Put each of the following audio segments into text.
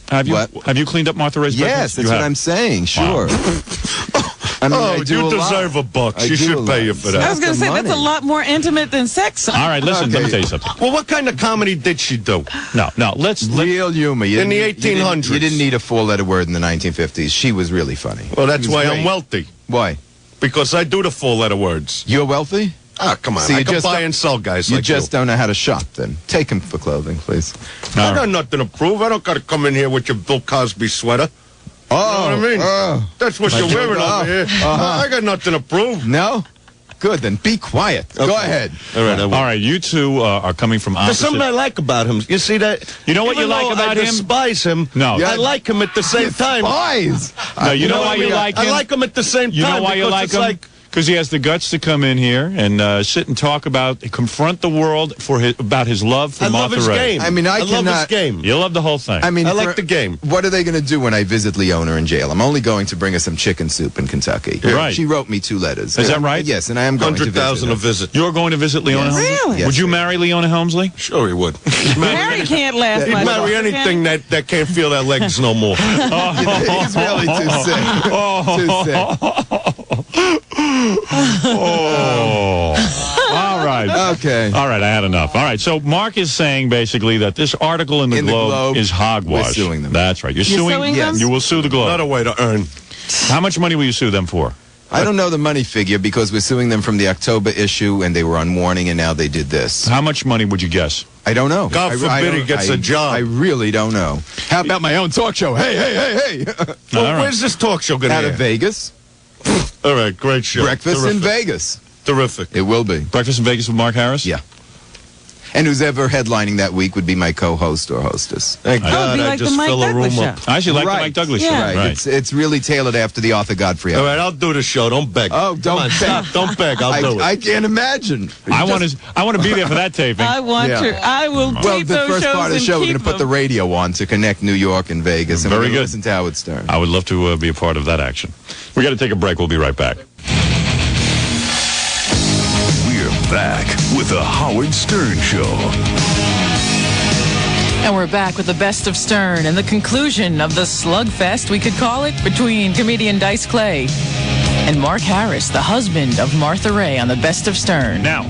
Have you What? have you cleaned up Martha Ray's Yes, business? that's what I'm saying. Sure. I mean, I do you a deserve lot. a buck. I She do should a pay lot. you for I that. was going to the say, that's a money. lot more intimate than sex. All right, listen. Let me Okay. tell you something. Well, what kind of comedy did she do? No. Let's Real humor. You In the didn't- you didn't- 1800s. You didn't need a four-letter word in the 1950s. She was really funny. Well, that's She was why great. I'm wealthy. Why? Because I do the four-letter words. You're wealthy? Ah, come on. So I you can just buy don't- and sell guys You like just don't know how to shop, then. Take him for clothing, please. I got nothing to prove. I don't got to come in here with your Bill Cosby sweater. Oh, You know what I mean? That's what you're wearing over here. I got nothing to prove. No? Good, then be quiet. Go ahead. All right, All right, you two are coming from There's opposite. something I like about him. You see that? You know what Even you like though about I him? despise him. No. I like him at the same time. Spies. No, you know why you like him? I like him at the same You time. know why you because like it's him? like, Because he has the guts to come in here and sit and talk confront the world about his love for I love Martha his Ray. game. I mean, I love his cannot- game. You love the whole thing. I mean, I like the game. What are they going to do when I visit Leona in jail? I'm only going to bring her some chicken soup in Kentucky. Right. She wrote me 2 letters. Is that right? Yes, and I am going to visit 100,000 her. a visit. You're going to visit Leona Yes. Helmsley? Really? Yes, Would you sir. marry Leona Helmsley? Sure he would. Harry can't last He'd much. marry anything that can't feel their legs no more. He's really too sick. Too sick. Oh. All right. Okay. All right, I had enough. All right, so Mark is saying basically that this article in the Globe is hogwash. We're suing them. That's right. You're suing them? You will sue the Globe. Not a way to earn. How much money will you sue them for? I don't know the money figure because we're suing them from the October issue and they were on warning and now they did this. How much money would you guess? I don't know. God I forbid he don't- gets a job. I really don't know. How about my own talk show? Hey, hey, hey, hey. Well, All right. where's this talk show going to Out of air? Vegas. All right, great show. Breakfast in Terrific. Vegas. Terrific. It will be. Breakfast in Vegas with Mark Harris? Yeah. And who's ever headlining that week would be my co-host or hostess. Thank That would God be I like the just Mike fill a Douglas room show. up. I actually like the Right. Mike Douglas show. Yeah. Right. It's really tailored after the Arthur Godfrey All album. right, I'll do the show. Don't beg. Oh, don't Come on, beg. stop. Don't beg. I'll do it. I can't imagine. I want to be there for that taping. I want Yeah. to. I will Well, tape the those first shows part of the and show, we're keep going to put the them. radio on to connect New York and Vegas. And Very we're gonna good. listen to Howard Stern. I would love to be a part of that action. We got to take a break. We'll be right back. We're back with the Howard Stern Show. And we're back with the best of Stern and the conclusion of the slugfest, we could call it, between comedian Dice Clay and Mark Harris, the husband of Martha Ray, on the best of Stern. Now,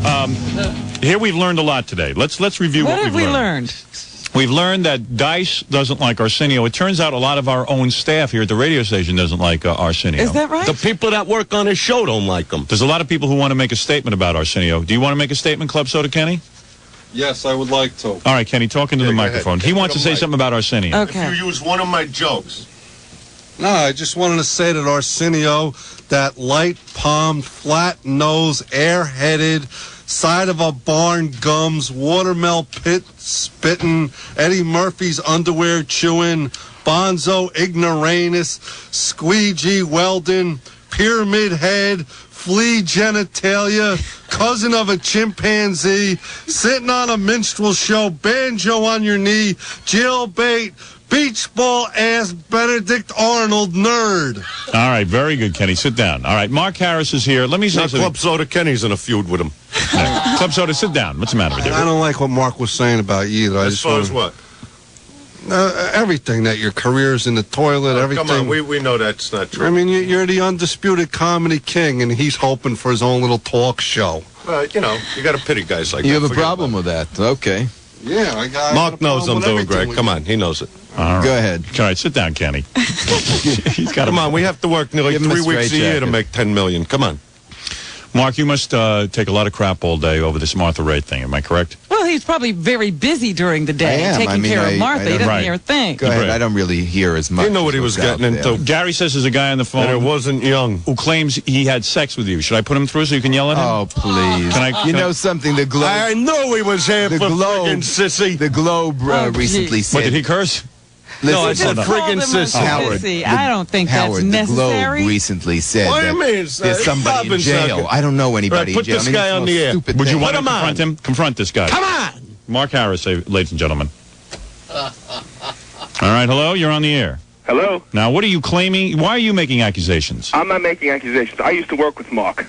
here we've learned a lot today. Let's review What what have we've we learned. learned? We've learned that Dice doesn't like Arsenio. It turns out a lot of our own staff here at the radio station doesn't like Arsenio. Is that right? The people that work on his show don't like him. There's a lot of people who want to make a statement about Arsenio. Do you want to make a statement, Club Soda Kenny? Yes, I would like to. All right, Kenny, talk into the go ahead. microphone. He Get wants to the say mic. something about Arsenio. Okay. If you use one of my jokes. No, I just wanted to say that Arsenio, that light-palmed, flat-nosed, air-headed, side of a barn gums, watermelon pit spitting, Eddie Murphy's underwear chewing, Bonzo ignoramus, squeegee Weldon, pyramid head, flea genitalia, cousin of a chimpanzee, sitting on a minstrel show, banjo on your knee, jailbait, beach ball ass Benedict Arnold nerd. All right, very good, Kenny. Sit down. All right, Mark Harris is here. Let me say Now, something. Club Soda Kenny's in a feud with him. Club Soda, sit down. What's the matter with you? I don't like what Mark was saying about you either. I As just far as wanna- what? everything, that your career's in the toilet, everything. Come on, we know that's not true. I mean, you're the undisputed comedy king, and he's hoping for his own little talk show. You know, you got to pity guys like that. You have a Forget problem with that. Okay. Yeah, I got. Mark knows I'm doing great. Come on, he knows it. All right. Go ahead. All right, sit down, Kenny. He's got Come on, we have to work nearly Give him a 3 weeks a straight year to jacket. make $10 million. Come on. Mark, you must take a lot of crap all day over this Martha Ray thing. Am I correct? Well, he's probably very busy during the day, I am. taking I mean, care I of Martha. He don't- doesn't Right. hear a thing. Go ahead. Right. I don't really hear as much. He knew what he as was what's out getting there. into. Gary says there's a guy on the And it phone wasn't young. who claims he had sex with you. Should I put him through so you can yell at him? Oh, please. Can you I- know something? The Globe. I knew he was here The for Globe. friggin' sissy. The Globe Oh, recently geez. said. What, did he curse? No, I Listen, said Just called friggin' him a sissy. Howard, sissy. I don't think Howard, that's the Globe necessary. recently said What do that you mean? there's somebody in Robin's jail. not- I don't know anybody Right, put in jail. this I mean, guy it's on the the air. stupid Would you thing. want to Put him on. confront him? Confront this guy. Come on! Mark Harris, ladies and gentlemen. All right, hello, you're on the air. Hello? Now, what are you claiming? Why are you making accusations? I'm not making accusations. I used to work with Mark.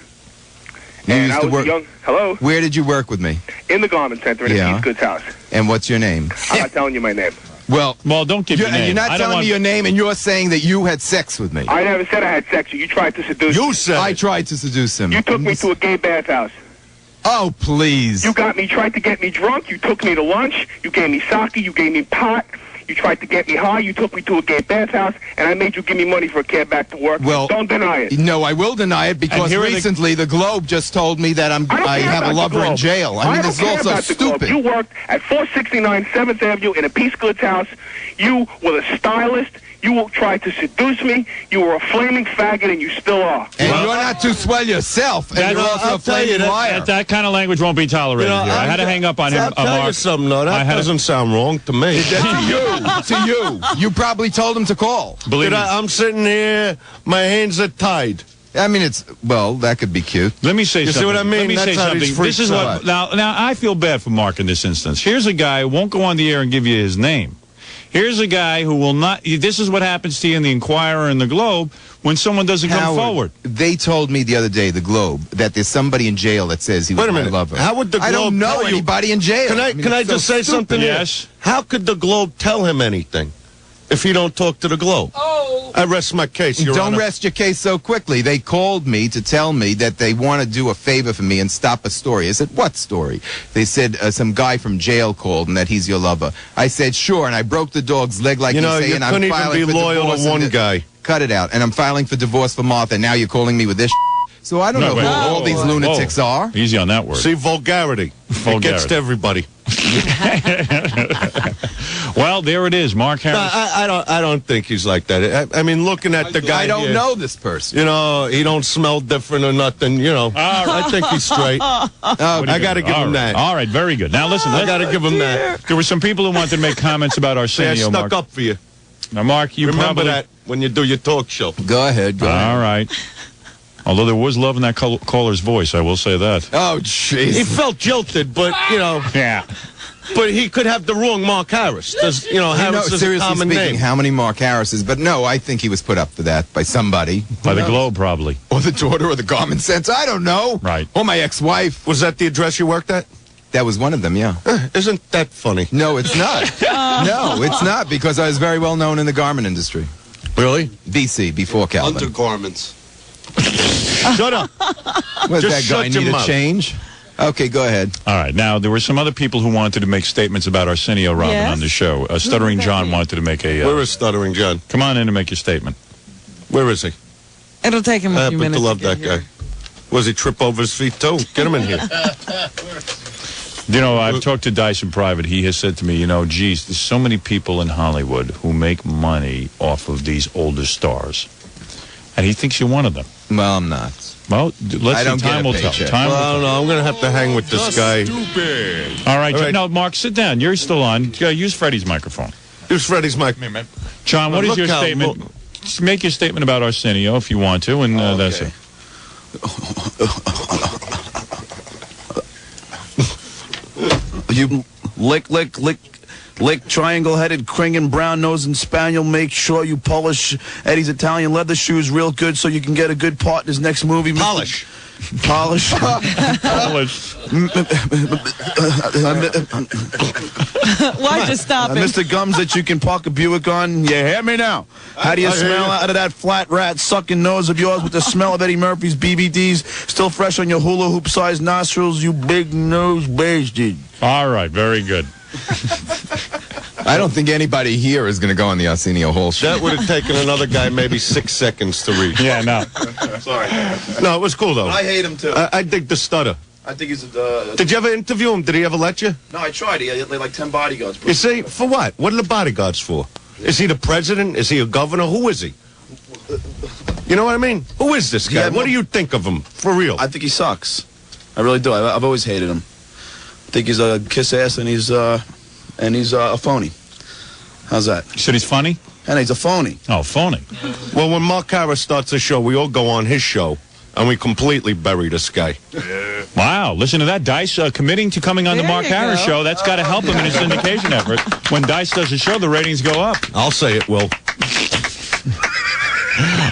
You And used I to was work. young. Hello? Where did you work with me? In the garment center in Yeah. East Goods house. And what's your name? I'm not telling you my name. Well, don't give your name. You're not telling me your name, and you're saying that you had sex with me. I never said I had sex with you. You tried to seduce me. You said I tried to seduce him. You took me to a gay bathhouse. Oh, please. You tried to get me drunk. You took me to lunch. You gave me sake. You gave me pot. You tried to get me high. You took me to a gay bathhouse, and I made you give me money for a cab back to work. Well, don't deny it. No, I will deny it because recently the Globe just told me that I have a lover in jail. I mean, this is all so stupid. You worked at 469 7th Avenue in a Peace Goods house. You were the stylist. You tried to seduce me. You were a flaming faggot, and you still are. And you're not too swell yourself, and you're also a flaming liar. That kind of language won't be tolerated here. I had to hang up on him, I'll tell you something, though. That doesn't sound wrong to me. To you. You probably told him to call. Believe me. I'm sitting here, my hands are tied. I mean, that could be cute. Let me say something. See what I mean? Let me say something. This is what now I feel bad for Mark in this instance. Here's a guy who won't go on the air and give you his name. Here's a guy who will not. This is what happens to you in the Inquirer and the Globe when someone doesn't come forward. They told me the other day, the Globe, that there's somebody in jail that says he was my lover. How would the Globe I don't know tell you? anybody in jail. Can I just say something? Yes. How could the Globe tell him anything if he don't talk to the Globe? I rest my case, Your Don't Honor. rest your case so quickly. They called me to tell me that they want to do a favor for me and stop a story. I said, what story? They said some guy from jail called and that he's your lover. I said, sure, and I broke the dog's leg like you say, and I'm couldn't filing even be for loyal divorce to one and guy. Cut it out. And I'm filing for divorce for Martha. Now you're calling me with this So I don't know who all these lunatics are. Easy on that word. See, vulgarity. It gets to everybody. Well, there it is, Mark Harris. No, I don't think he's like that. I mean, looking at the guy I don't here, know this person. You know, he don't smell different or nothing. You know, I think he's straight. I got to give him that. All right, very good. Now listen, I got to give him that. There were some people who wanted to make comments about Arsenio. Say I Mark. stuck up for you. Now, Mark, you remember probably that when you do your talk show. Go ahead. Go ahead. All right. Although there was love in that caller's voice, I will say that. Oh, jeez. He felt jilted, but you know. Yeah. But he could have the wrong Mark Harris. Harris is a common speaking, name. how many Mark Harrises? But no, I think he was put up for that by somebody. By the Globe, probably. Or the daughter or the Common Sense. I don't know. Right. Or my ex-wife. Was that the address you worked at? That was one of them, yeah. Isn't that funny? No, it's not. No, it's not, because I was very well known in the garment industry. Really? BC, before Calvin. Undergarments. Shut up. Was that Just guy shut your need a mouth. change? Okay, go ahead. All right. Now, there were some other people who wanted to make statements about Arsenio Robin Yes? on the show. Stuttering John wanted to make a... Where is Stuttering John? Come on in and make your statement. Where is he? It'll take him I a few happen minutes. to love get that here. guy. Was he trip over his feet too? Get him in here. You know, I've talked to Dice in private. He has said to me, you know, geez, there's so many people in Hollywood who make money off of these older stars. And he thinks you're one of them. Well, I'm not. Well, let's I don't see. Time get a will tell. paycheck. Time Well, I will don't know. I'm going to have to hang with this guy. All right. All right. No, Mark, sit down. You're still on. Use Freddie's microphone. Use Freddie's mic. John, what is Look your how- statement? Just make your statement about Arsenio if you want to, and that's it. You lick triangle-headed Kringan brown nose and spaniel. Make sure you polish Eddie's Italian leather shoes real good so you can get a good part in his next movie. Polish. Polish. Why'd you stop him? Mr. Gums that you can park a Buick on. You hear me now? How do you smell out of that flat rat sucking nose of yours with the smell of Eddie Murphy's BBDs still fresh on your hula hoop-sized nostrils, you big nose bastard? All right. Very good. I don't think anybody here is going to go on the Arsenio Hall show. That would have taken another guy maybe 6 seconds to read. Yeah, no. Sorry. No, it was cool, though. I hate him, too. I dig the stutter. I think he's Did you ever interview him? Did he ever let you? No, I tried. He had like 10 bodyguards. You see, for what? What are the bodyguards for? Is he the president? Is he a governor? Who is he? You know what I mean? Who is this guy? Yeah, What do you think of him? For real? I think he sucks. I really do. I've always hated him. I think he's a kiss ass and he's a phony. How's that? You said he's funny? And he's a phony. Oh, phony. Well, when Mark Harris starts a show, we all go on his show, and we completely bury this guy. Wow, listen to that. Dice committing to coming on the There Mark you Harris go. show. That's got to help him in his syndication effort. When Dice does a show, the ratings go up. I'll say it will.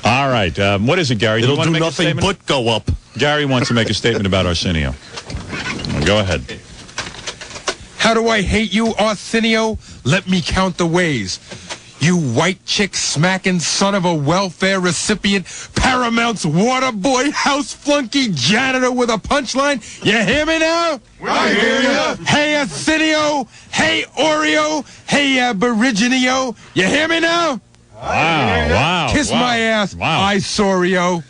All right. What is it, Gary? It'll you want do to make a nothing statement? but go up. Gary wants to make a statement about Arsenio. Go ahead. How do I hate you, Arsenio? Let me count the ways. You white chick smacking son of a welfare recipient, Paramount's water boy, house flunky janitor with a punchline. You hear me now? I hear ya. Hey, Arsenio. Hey, Oreo. Hey, Aboriginio. You hear me now? Wow, wow. Kiss wow, my ass, wow. Isorio.